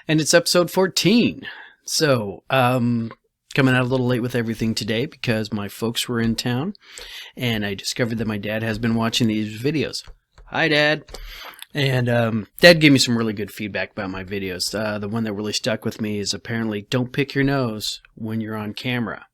And it's episode 14. So, coming out a little late with everything today because my folks were in town and I discovered that my dad has been watching these videos. Hi, Dad. And Dad gave me some really good feedback about my videos. The one that really stuck with me is apparently don't pick your nose when you're on camera,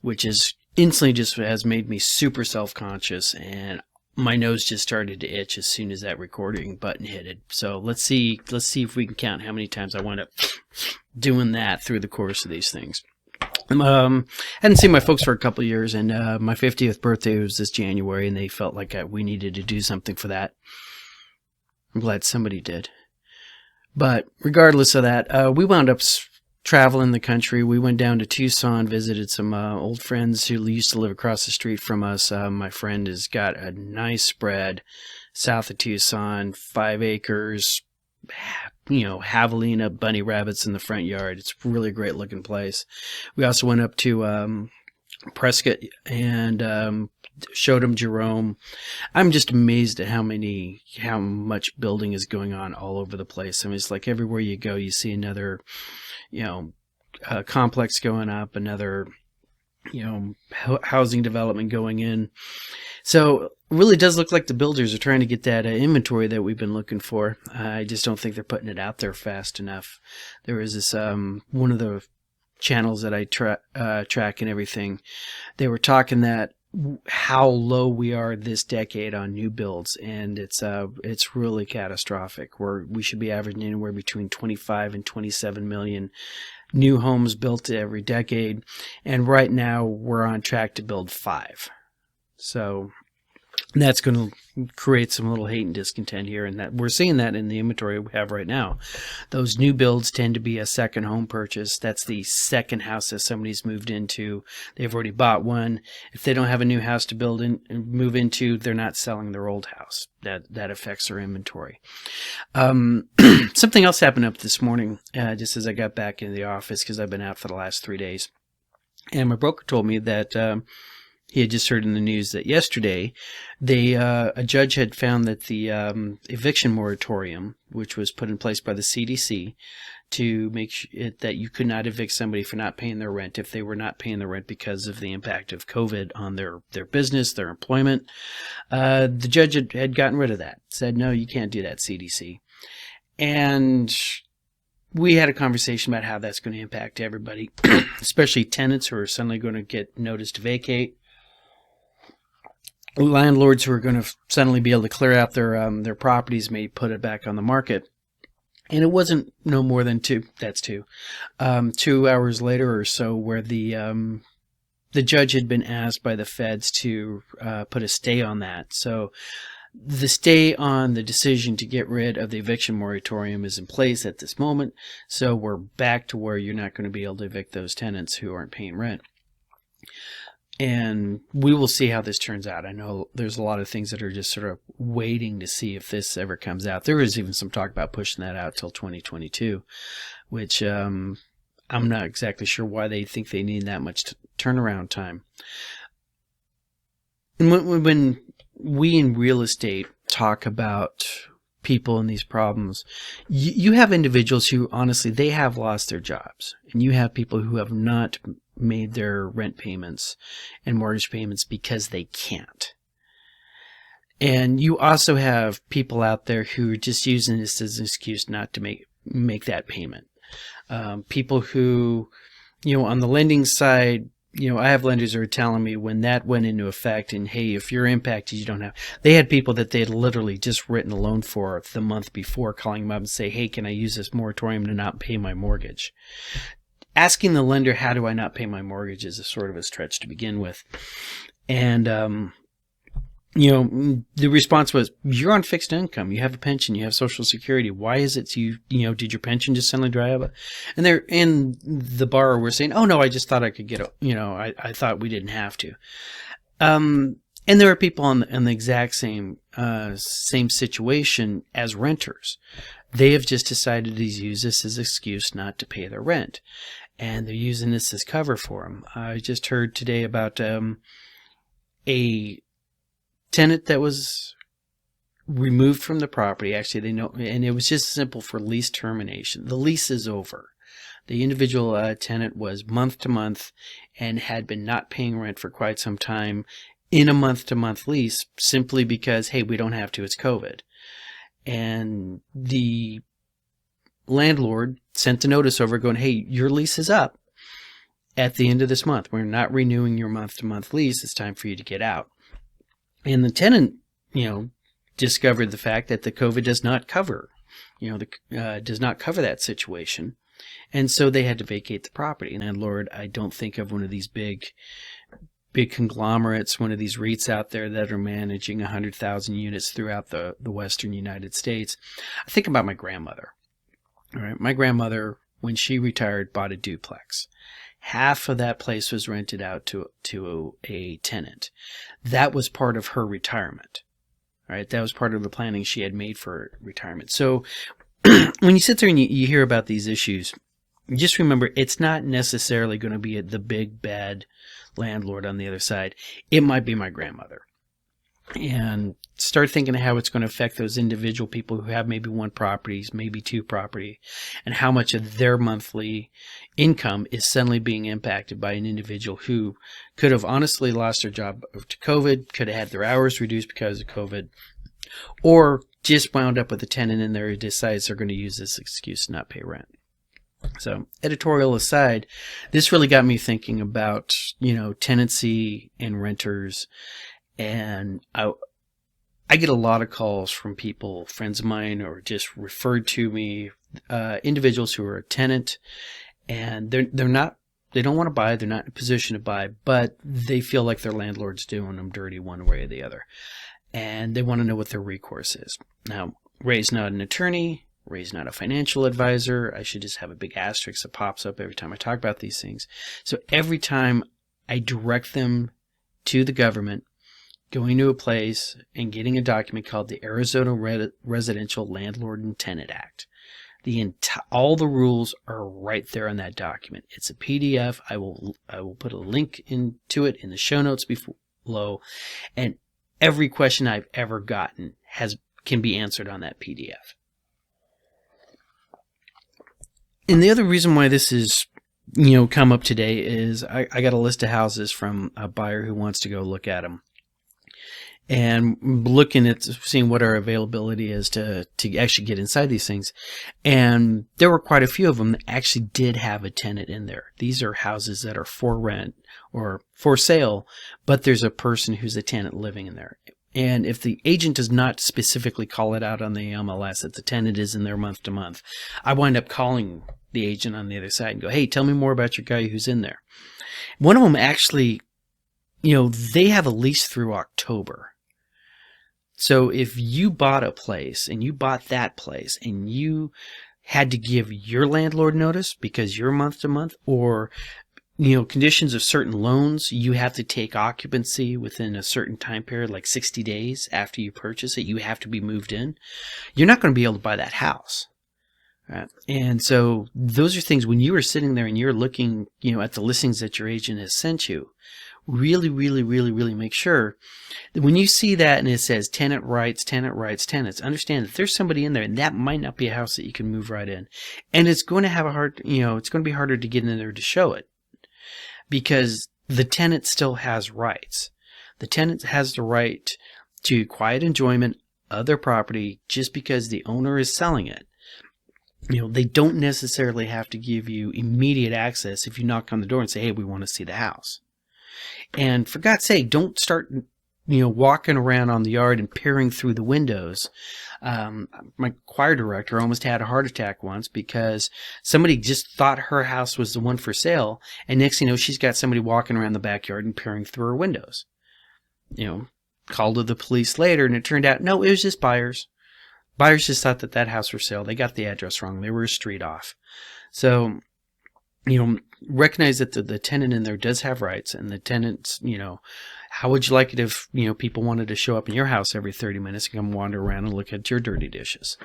which is instantly just has made me super self-conscious, and my nose just started to itch as soon as that recording button hit it. So let's see if we can count how many times I wound up doing that through the course of these things. Hadn't seen my folks for a couple of years, and my 50th birthday was this January, and they felt like we needed to do something for that. I'm glad somebody did. But regardless of that, we wound up traveling the country. We went down to Tucson, visited some old friends who used to live across the street from us. My friend has got a nice spread south of Tucson, 5 acres, javelina, bunny rabbits in the front yard. It's a really great looking place. We also went up to Prescott and showed him Jerome. I'm just amazed at how much building is going on all over the place. I mean, it's like everywhere you go, you see another, complex going up, another, housing development going in. So it really does look like the builders are trying to get that inventory that we've been looking for. I just don't think they're putting it out there fast enough. There was this, one of the channels that I track and everything, they were talking that how low we are this decade on new builds, and it's really catastrophic. We should be averaging anywhere between 25 and 27 million new homes built every decade, and right now we're on track to build 5. So that's going to create some little hate and discontent here, and that we're seeing that in the inventory we have right now. Those new builds tend to be a second home purchase. That's the second house that somebody's moved into. They've already bought one. If they don't have a new house to build in and move into, they're not selling their old house. That affects their inventory. Something else happened up this morning, just as I got back into the office because I've been out for the last 3 days, and my broker told me that he had just heard in the news that yesterday a judge had found that the eviction moratorium, which was put in place by the CDC to make it that you could not evict somebody for not paying their rent if they were not paying their rent because of the impact of COVID on their business, their employment. The judge had gotten rid of that, said, no, you can't do that, CDC. And we had a conversation about how that's going to impact everybody, especially tenants who are suddenly going to get notice to vacate. Landlords who are going to suddenly be able to clear out their properties, may put it back on the market. And it wasn't no more than 2 hours later or so where the judge had been asked by the feds to put a stay on that. So the stay on the decision to get rid of the eviction moratorium is in place at this moment. So we're back to where you're not going to be able to evict those tenants who aren't paying rent. And we will see how this turns out. I know there's a lot of things that are just sort of waiting to see if this ever comes out. There is even some talk about pushing that out till 2022, which I'm not exactly sure why they think they need that much turnaround time. And when we in real estate talk about people in these problems, you have individuals who honestly, they have lost their jobs, and you have people who have not made their rent payments and mortgage payments because they can't. And you also have people out there who are just using this as an excuse not to make that payment. People who, on the lending side, I have lenders who are telling me when that went into effect, and hey, if you're impacted, you don't have. They had people that they had literally just written a loan for the month before, calling them up and say, hey, can I use this moratorium to not pay my mortgage? Asking the lender, how do I not pay my mortgage, is a sort of a stretch to begin with. And, the response was, you're on fixed income. You have a pension. You have Social Security. Why is it did your pension just suddenly dry up? And the borrower were saying, oh, no, I just thought I could get I thought we didn't have to. And there are people in the exact same situation as renters. They have just decided to use this as an excuse not to pay their rent. And they're using this as cover for them. I just heard today about a tenant that was removed from the property. Actually, they know, and it was just simple for lease termination. The lease is over. The individual tenant was month to month and had been not paying rent for quite some time in a month-to-month lease simply because, hey, we don't have to, it's COVID. And the landlord sent a notice over going, hey, your lease is up at the end of this month. We're not renewing your month-to-month lease. It's time for you to get out. And the tenant, discovered the fact that the COVID does not cover, does not cover that situation. And so they had to vacate the property. And landlord, I don't think of one of these big conglomerates, one of these REITs out there that are managing 100,000 units throughout the western United States. I think about my grandmother. All right, my grandmother, when she retired, bought a duplex. Half of that place was rented out to a tenant. That was part of her retirement. All right, that was part of the planning she had made for retirement. So when you sit there and you hear about these issues, just remember it's not necessarily going to be the big bad landlord on the other side. It might be my grandmother. And start thinking of how it's going to affect those individual people who have maybe one property, maybe two property, and how much of their monthly income is suddenly being impacted by an individual who could have honestly lost their job to COVID, could have had their hours reduced because of COVID, or just wound up with a tenant in there who decides they're going to use this excuse to not pay rent. So, editorial aside, this really got me thinking about, tenancy and renters. And I get a lot of calls from people, friends of mine, or just referred to me, individuals who are a tenant, and they don't want to buy, they're not in a position to buy, but they feel like their landlord's doing them dirty one way or the other. And they want to know what their recourse is. Now, Ray's not an attorney. Ray's not a financial advisor. I should just have a big asterisk that pops up every time I talk about these things. So every time I direct them to the government, going to a place and getting a document called the Arizona Residential Landlord and Tenant Act. All the rules are right there on that document. It's a PDF. I will put a link into it in the show notes below, and every question I've ever gotten can be answered on that PDF. And the other reason why this is, come up today is I got a list of houses from a buyer who wants to go look at them. And looking at seeing what our availability is to actually get inside these things. And there were quite a few of them that actually did have a tenant in there. These are houses that are for rent or for sale, but there's a person who's a tenant living in there. And if the agent does not specifically call it out on the MLS that the tenant is in there month to month, I wind up calling the agent on the other side and go, hey, tell me more about your guy who's in there. One of them actually, they have a lease through October. So if you bought a place and you bought that place and you had to give your landlord notice because you're month to month, or conditions of certain loans, you have to take occupancy within a certain time period, like 60 days after you purchase it, you have to be moved in. You're not going to be able to buy that house. Right? And so those are things when you are sitting there and you're looking, at the listings that your agent has sent you, really, really, really, really make sure that when you see that and it says tenant rights, tenants, understand that there's somebody in there and that might not be a house that you can move right in. And it's going to have it's going to be harder to get in there to show it because the tenant still has rights. The tenant has the right to quiet enjoyment of their property just because the owner is selling it. They don't necessarily have to give you immediate access if you knock on the door and say, hey, we want to see the house. And for God's sake, don't start, walking around on the yard and peering through the windows. My choir director almost had a heart attack once because somebody just thought her house was the one for sale. And next thing you know, she's got somebody walking around the backyard and peering through her windows. Called to the police later and it turned out, no, it was just buyers. Buyers just thought that house for sale. They got the address wrong. They were a street off. So, recognize that the tenant in there does have rights, and the tenants, how would you like it if, people wanted to show up in your house every 30 minutes and come wander around and look at your dirty dishes?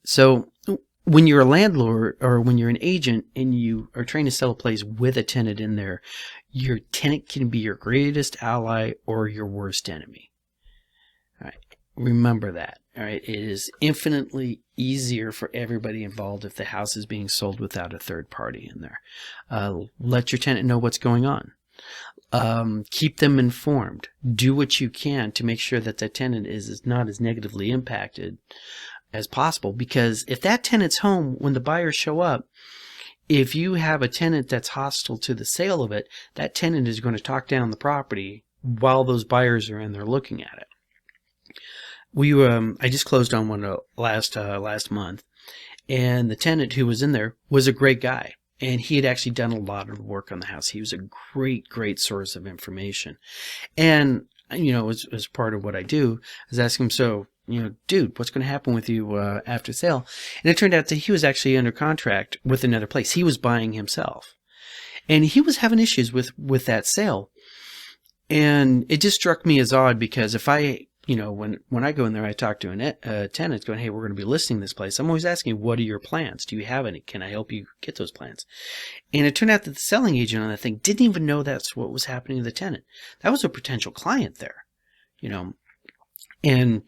So when you're a landlord or when you're an agent and you are trying to sell a place with a tenant in there, your tenant can be your greatest ally or your worst enemy. All right. Remember that. All right, it is infinitely easier for everybody involved if the house is being sold without a third party in there. Let your tenant know what's going on. Keep them informed. Do what you can to make sure that tenant is not as negatively impacted as possible. Because if that tenant's home when the buyers show up, if you have a tenant that's hostile to the sale of it, that tenant is going to talk down the property while those buyers are in there looking at it. I just closed on one last month, and the tenant who was in there was a great guy, and he had actually done a lot of work on the house. He was a great source of information, and as part of what I do, I was asking him, so dude, what's going to happen with you after sale? And it turned out that he was actually under contract with another place. He was buying himself, and he was having issues with that sale, and it just struck me as odd because if I when I go in there, I talk to a tenant going, hey, we're going to be listing this place. I'm always asking, what are your plans? Do you have any? Can I help you get those plans? And it turned out that the selling agent on that thing didn't even know that's what was happening to the tenant. That was a potential client there, and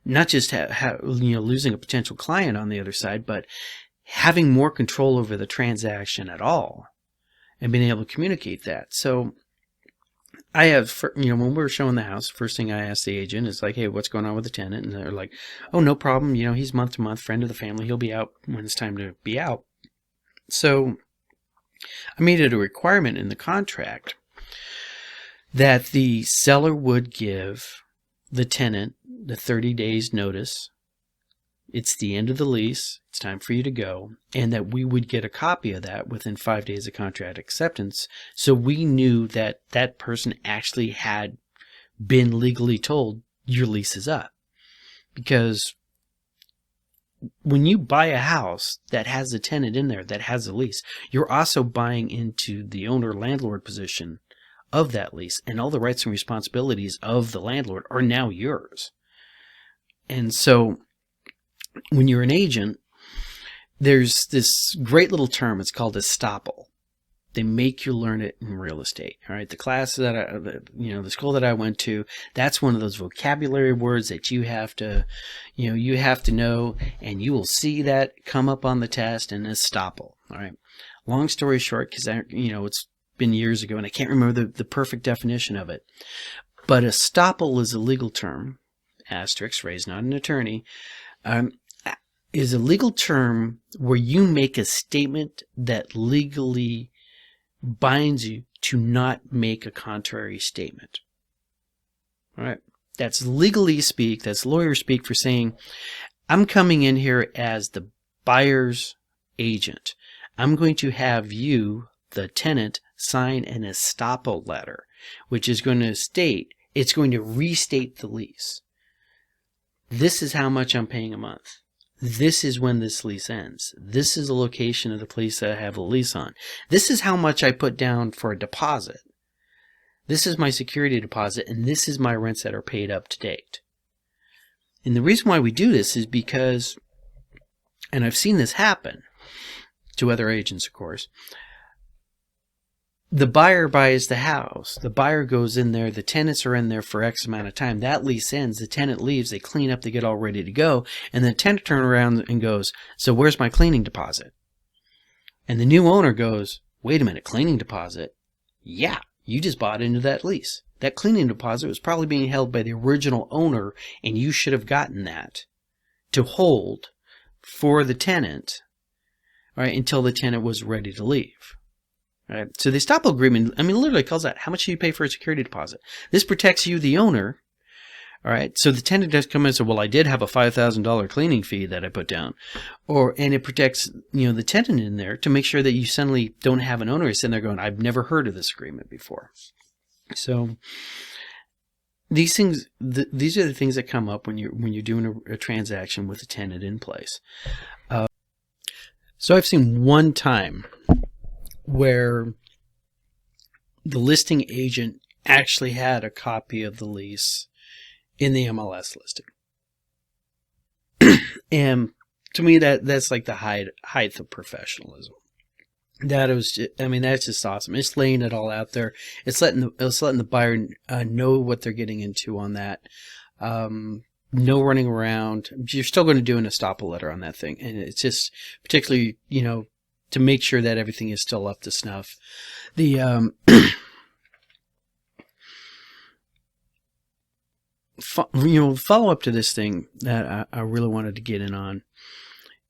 not just losing a potential client on the other side, but having more control over the transaction at all and being able to communicate that. So I have, when we were showing the house, first thing I asked the agent is like, hey, what's going on with the tenant? And they're like, oh, no problem. He's month to month, friend of the family. He'll be out when it's time to be out. So I made it a requirement in the contract that the seller would give the tenant the 30 days notice. It's the end of the lease. It's time for you to go. And that we would get a copy of that within 5 days of contract acceptance. So we knew that that person actually had been legally told your lease is up. Because when you buy a house that has a tenant in there that has a lease, you're also buying into the owner-landlord position of that lease. And all the rights and responsibilities of the landlord are now yours. And so when you're an agent, there's this great little term. It's called estoppel. They make you learn it in real estate. All right, the class the school that I went to, that's one of those vocabulary words that you have to know, and you will see that come up on the test. And estoppel. All right. Long story short, because it's been years ago, and I can't remember the perfect definition of it. But estoppel is a legal term. Asterisk, Ray's not an attorney. Is a legal term where you make a statement that legally binds you to not make a contrary statement. All right. That's legally speak. That's lawyer speak for saying, I'm coming in here as the buyer's agent. I'm going to have you, the tenant, sign an estoppel letter, which is going to state, it's going to restate the lease. This is how much I'm paying a month. This is when this lease ends. This is the location of the place that I have a lease on. This is how much I put down for a deposit. This is my security deposit, and this is my rents that are paid up to date. And the reason why we do this is because, and I've seen this happen to other agents, of course, the buyer buys the house. The buyer goes in there. The tenants are in there for X amount of time. That lease ends. The tenant leaves. They clean up. They get all ready to go. And the tenant turns around and goes, so where's my cleaning deposit? And the new owner goes, wait a minute, cleaning deposit? Yeah, you just bought into that lease. That cleaning deposit was probably being held by the original owner, and you should have gotten that to hold for the tenant, right, until the tenant was ready to leave. Right. So the estoppel agreement, literally calls out how much do you pay for a security deposit. This protects you, the owner. All right. So the tenant does come in and say, well, I did have a $5,000 cleaning fee that I put down. And it protects, the tenant in there to make sure that you suddenly don't have an owner sitting there going, I've never heard of this agreement before. So these things, these are the things that come up when you're doing a transaction with a tenant in place. So I've seen one time where the listing agent actually had a copy of the lease in the MLS listing. And to me, that's like the height of professionalism. That's just awesome. It's laying it all out there. It's letting the buyer know what they're getting into on that. no running around. You're still going to do an estoppel letter on that thing. And it's just particularly, to make sure that everything is still up to snuff. The follow up to this thing that I really wanted to get in on,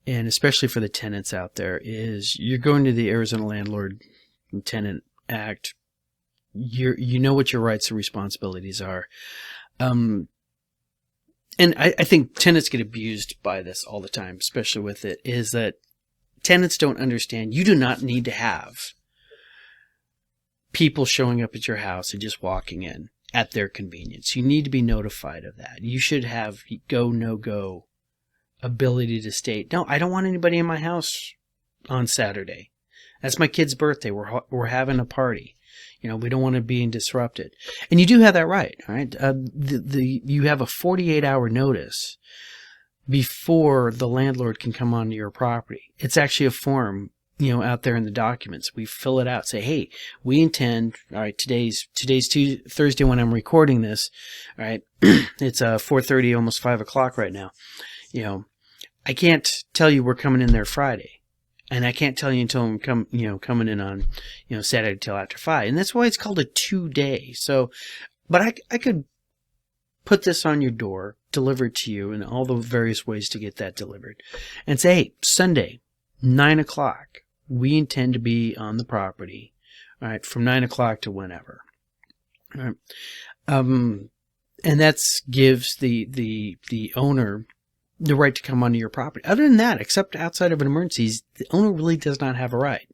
and especially for the tenants out there, is you're going to the Arizona Landlord Tenant Act. You know what your rights and responsibilities are. And I think tenants get abused by this all the time, especially with it, is that tenants don't understand you do not need to have people showing up at your house and just walking in at their convenience. You need to be notified of that. You should have go, no go ability to state, no, I don't want anybody in my house on Saturday. That's my kid's birthday. We're having a party. We don't want to be disrupted. And you do have that right, all right? You have a 48-hour notice before the landlord can come onto your property. It's actually a form, out there in the documents. We fill it out, say, hey, we intend, all right, today's Thursday when I'm recording this, all right? It's 4:30, almost 5 o'clock right now. I can't tell you we're coming in there Friday. And I can't tell you until I'm coming in on, Saturday till after 5. And that's why it's called a 2-day. So, but I could put this on your door, deliver it to you, and all the various ways to get that delivered. And say, hey, Sunday, 9 o'clock, we intend to be on the property, all right, from 9 o'clock to whenever. All right. And that gives the owner the right to come onto your property. Other than that, except outside of an emergency, the owner really does not have a right.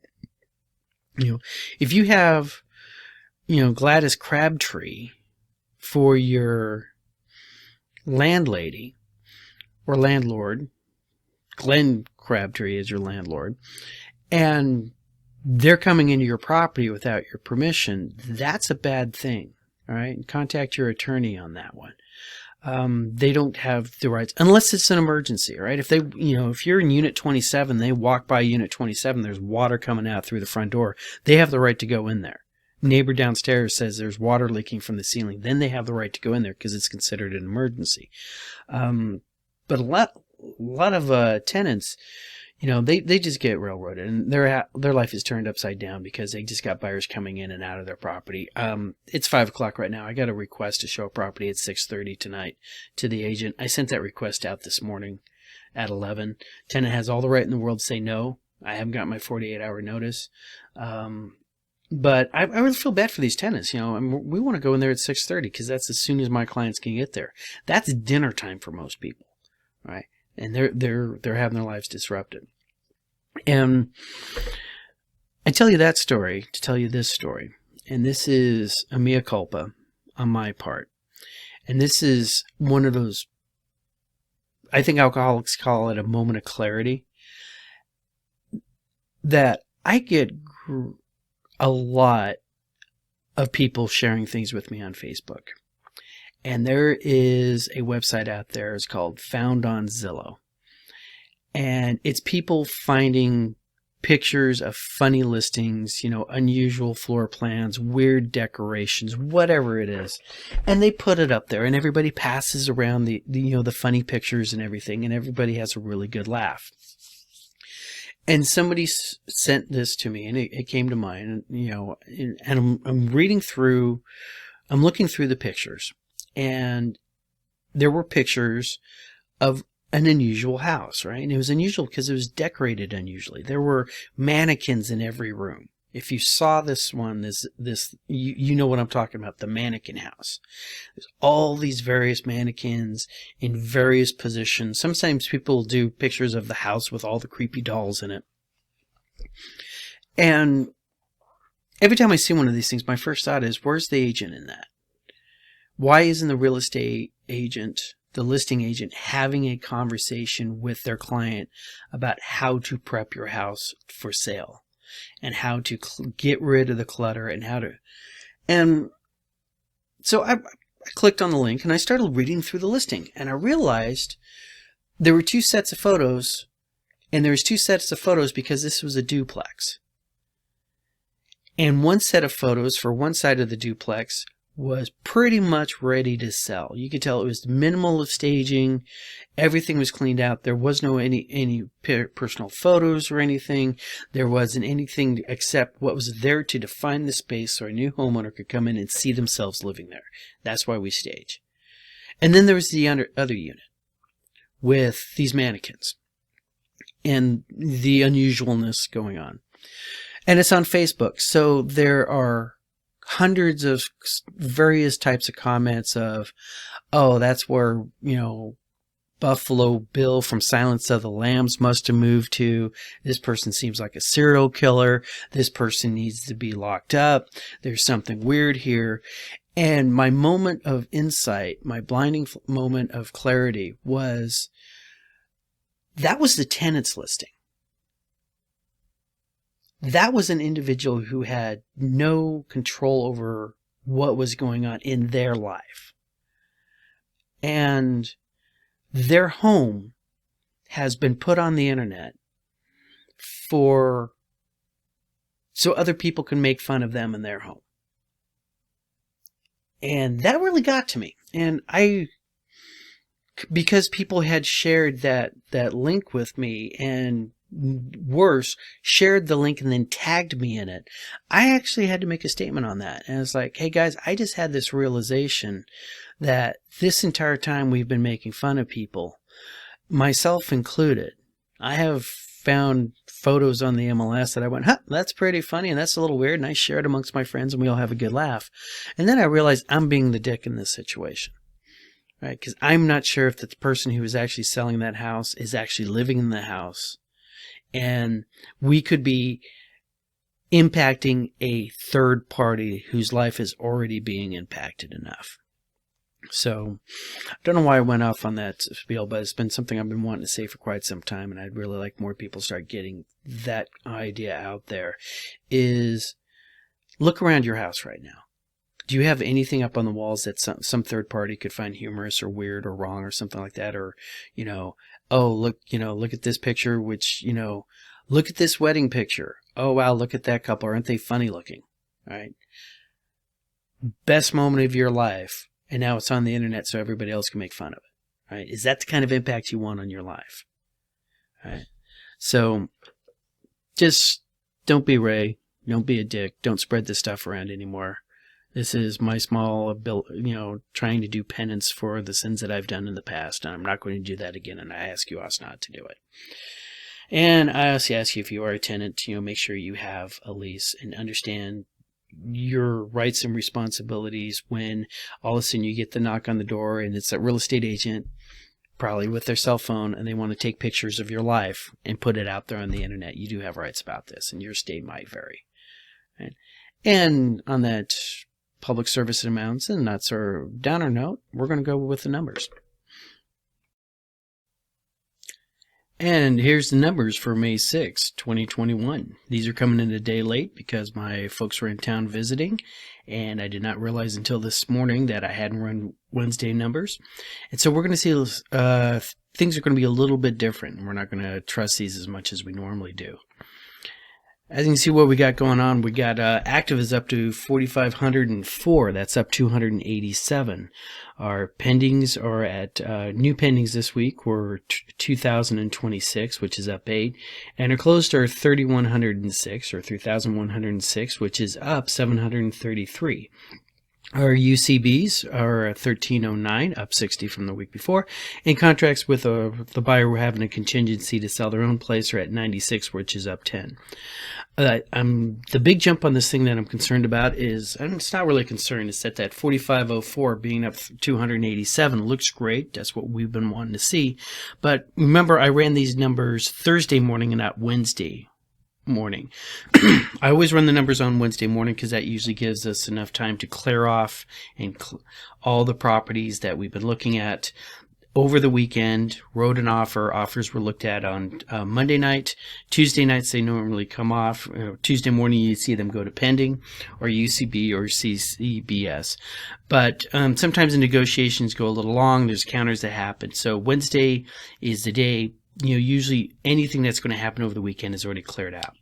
If you have, Gladys Crabtree for your landlady or landlord, Glenn Crabtree is your landlord, and they're coming into your property without your permission, that's a bad thing. All right. Contact your attorney on that one. They don't have the rights unless it's an emergency, right? If if you're in unit 27, they walk by unit 27, there's water coming out through the front door. They have the right to go in there. Neighbor downstairs says there's water leaking from the ceiling. Then they have the right to go in there because it's considered an emergency. But a lot of tenants, they just get railroaded, and their life is turned upside down because they just got buyers coming in and out of their property. It's 5 o'clock right now. I got a request to show a property at 6:30 tonight to the agent. I sent that request out this morning at 11. Tenant has all the right in the world to say no. I haven't got my 48-hour notice. But I really feel bad for these tenants. We want to go in there at 6:30 because that's as soon as my clients can get there. That's dinner time for most people, right? And they're having their lives disrupted. And I tell you that story to tell you this story. And this is a mea culpa on my part. And this is one of those, I think alcoholics call it a moment of clarity, that I get a lot of people sharing things with me on Facebook. And there is a website out there. It's called Found on Zillow. And it's people finding pictures of funny listings, unusual floor plans, weird decorations, whatever it is. And they put it up there, and everybody passes around the funny pictures and everything, and everybody has a really good laugh. And somebody sent this to me, and it came to mind, and I'm reading through, I'm looking through the pictures. And there were pictures of an unusual house, right? And it was unusual because it was decorated unusually. There were mannequins in every room. If you saw this one, you know what I'm talking about, the mannequin house. There's all these various mannequins in various positions. Sometimes people do pictures of the house with all the creepy dolls in it. And every time I see one of these things, my first thought is, where's the agent in that? Why isn't the real estate agent, the listing agent, having a conversation with their client about how to prep your house for sale and how to get rid of the clutter and how to... And so I clicked on the link and I started reading through the listing, and I realized there were two sets of photos, and there was two sets of photos because this was a duplex. And one set of photos for one side of the duplex was pretty much ready to sell. You could tell it was minimal of staging. Everything was cleaned out. There was no any personal photos or anything. There wasn't anything except what was there to define the space so a new homeowner could come in and see themselves living there. That's why we stage. And then there was the other unit with these mannequins and the unusualness going on. And it's on Facebook. So there are hundreds of various types of comments of, oh, that's where, Buffalo Bill from Silence of the Lambs must have moved to. This person seems like a serial killer. This person needs to be locked up. There's something weird here. And my moment of insight, my blinding moment of clarity was, that was the tenant's listing. That was an individual who had no control over what was going on in their life. And their home has been put on the internet so other people can make fun of them in their home. And that really got to me. And because people had shared that link with me, and worse, shared the link and then tagged me in it, I actually had to make a statement on that. And it's like, hey guys, I just had this realization that this entire time we've been making fun of people, myself included. I have found photos on the MLS that I went, that's pretty funny and that's a little weird, and I share it amongst my friends and we all have a good laugh. And then I realized I'm being the dick in this situation. Right? Because I'm not sure if the person who is actually selling that house is actually living in the house. And we could be impacting a third party whose life is already being impacted enough. So I don't know why I went off on that spiel, but it's been something I've been wanting to say for quite some time, and I'd really like more people start getting that idea out there. Is look around your house right now. Do you have anything up on the walls that some third party could find humorous or weird or wrong or something like that? Or, oh, look at this picture, which, look at this wedding picture. Oh, wow, look at that couple. Aren't they funny looking? Right? Best moment of your life. And now it's on the internet so everybody else can make fun of it. Right? Is that the kind of impact you want on your life? Right? So just don't be Ray. Don't be a dick. Don't spread this stuff around anymore. This is my small, trying to do penance for the sins that I've done in the past, and I'm not going to do that again, and I ask you also not to do it. And I also ask you, if you are a tenant, make sure you have a lease and understand your rights and responsibilities when all of a sudden you get the knock on the door and it's a real estate agent, probably with their cell phone, and they want to take pictures of your life and put it out there on the internet. You do have rights about this, and your state might vary. Right? And on that public service amounts and not so downer note, we're going to go with the numbers. And here's the numbers for May 6, 2021. These are coming in a day late because my folks were in town visiting, and I did not realize until this morning that I hadn't run Wednesday numbers. And so we're going to see things are going to be a little bit different. We're not going to trust these as much as we normally do. As you can see what we got going on, we got active is up to 4,504. That's up 287. Our pendings are at new pendings this week were 2,026, which is up 8. And our closed are 3,106 or 3,106, which is up 733. Our UCBs are at 1,309, up 60 from the week before. And contracts with the buyer who are having a contingency to sell their own place are at 96, which is up 10. The big jump on this thing that I'm concerned about is, and it's not really a concern, it's that 4,504 being up 287 looks great. That's what we've been wanting to see. But remember, I ran these numbers Thursday morning and not Wednesday morning. I always run the numbers on Wednesday morning because that usually gives us enough time to clear off and all the properties that we've been looking at over the weekend. Wrote an offer. Offers were looked at on Monday night. Tuesday nights they normally come off. Tuesday morning you see them go to pending or UCB or CCBS. But sometimes the negotiations go a little long. There's counters that happen. So Wednesday is the day. Usually anything that's going to happen over the weekend is already cleared out.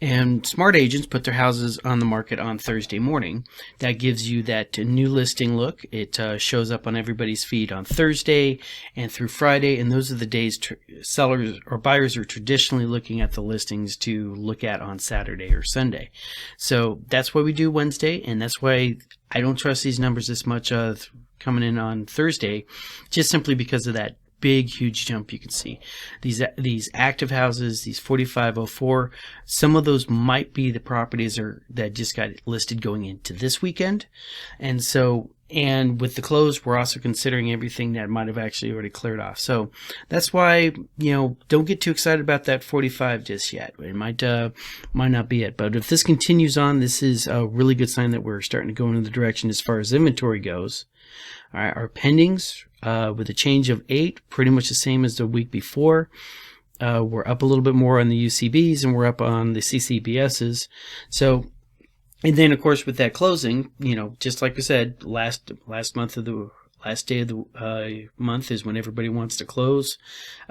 And smart agents put their houses on the market on Thursday morning. That gives you that new listing look. It shows up on everybody's feed on Thursday and through Friday, and those are the days sellers or buyers are traditionally looking at the listings to look at on Saturday or Sunday. So that's why we do Wednesday, and that's why I don't trust these numbers this much coming in on Thursday, just simply because of that big, huge jump you can see. These active houses, these 4504, some of those might be the properties that just got listed going into this weekend. And with the close, we're also considering everything that might have actually already cleared off. So that's why, don't get too excited about that 45 just yet. It might not be it. But if this continues on, this is a really good sign that we're starting to go in the direction as far as inventory goes. All right, our pendings, with a change of 8, pretty much the same as the week before. We're up a little bit more on the UCBs, and we're up on the CCBSs. So, and then of course with that closing, just like I said, last day of the month is when everybody wants to close.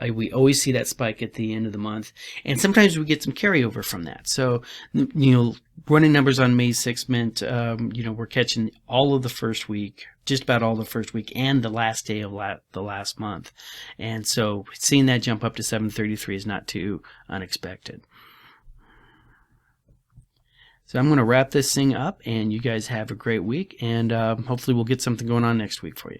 We always see that spike at the end of the month, and sometimes we get some carryover from that. So, running numbers on May 6th meant, we're catching all of the first week, just about all the first week, and the last day of the last month. And so seeing that jump up to 733 is not too unexpected. So I'm going to wrap this thing up, and you guys have a great week, and hopefully we'll get something going on next week for you.